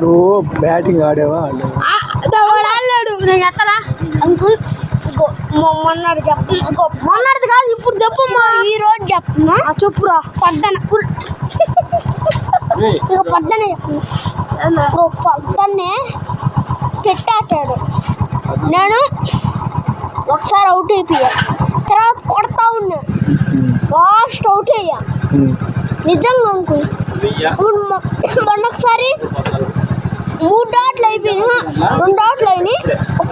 నువ్వు బ్యాటింగ్ ఆడేవా? ఆడలేడు. నేను ఎత్తలా అంకుల్. మొన్నది చెప్పు. మొన్నది కాదు, ఇప్పుడు చెప్పమ్మా. ఈ రోజు చెప్తున్నా. చెప్పురా. పద్దన ఇక పద్దనే చెప్తున్నా. పద్దనే పెట్టాటాడు. నేను ఒకసారి అవుట్ అయిపోయా, తర్వాత కొడతా ఉన్నా, లాస్ట్ అవుట్ అయ్యా. నిజంగా అంకుల్. మొన్నొకసారి 3 డాట్లు అయిపోయినా, 2 డాట్లు అయినాయి,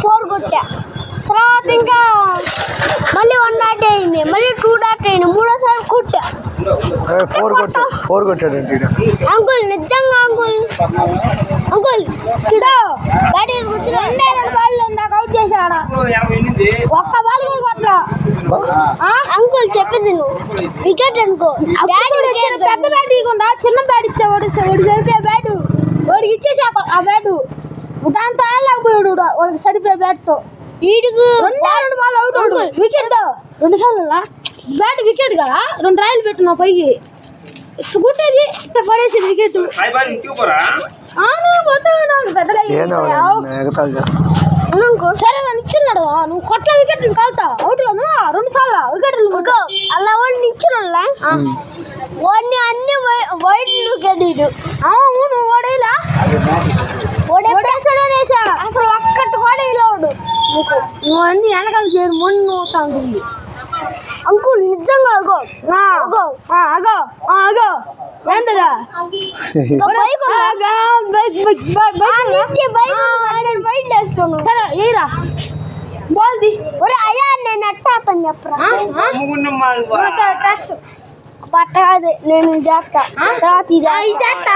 4 కొట్టా. తర్వాత ఇంకా మళ్ళీ 1 డాట్ అయింది, మళ్ళీ 2 డాట్ అయింది, 3ఓసారి కొట్టా. 4 కొట్టాడండి అంకుల్. నిజంగా అంకుల్. అంకుల్ చూడు, బ్యాట్ కూర్చుని 2 బాల్ నాకు అవుట్ చేశాడా. ఒక్క బాల్ కూడా కొట్టలా. అంకుల్ చెప్పింది నువ్వు వికెట్ అనుకో. పెద్ద బ్యాట్ ఇవ్వకుండా చిన్న బ్యాట్ ఇచ్చావాడు. సరిపోయే బ్యాటు వాడికి ఇచ్చేసా. ఆ బ్యాటు దాంతో ఆడలేకపోయాడు. వాడికి సరిపోయే బ్యాట్తో వీడికి 2 బాల్ అవుట్. వికెట్ 2 సార్లు బ్యాట్ వికెట్ కదా. 2 రాయలు పెట్టినా పైకి గుట్టేది పడేసింది వికెట్. సరే నన్ను ఇచ్చిన్నాడు. నువ్వు కొట్ల వికెట్ కాలుతా అవుట్ కాదు. 2 సార్లు వికెట్ అలా వాడిని ఇచ్చినా వాడిని అన్ని వైట్ వికెట్. అవును ఓడేలా ఓడేసాడనేసా. అసలు ఒక్కటి కూడా వేయలేడు. నువ్వు అన్ని వెనకాల చేరు మొన్న అవుతా ఉంటుంది. అంకుల్ నిజంగా అగో అగో అగో ఏంటదా సరే ఏరా బాల్ది. ఒరే అయ్యా నేను ఎట్టాతని చెప్పరా. బట్ట కాదు, నేను చేస్తా. తర్వాత ఇదేస్తా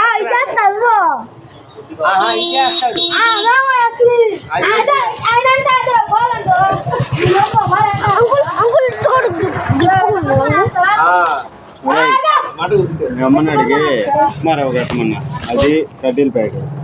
అమ్మని అడిగి మరి ఒక అది కడ్డీలు ప్యాకెట్.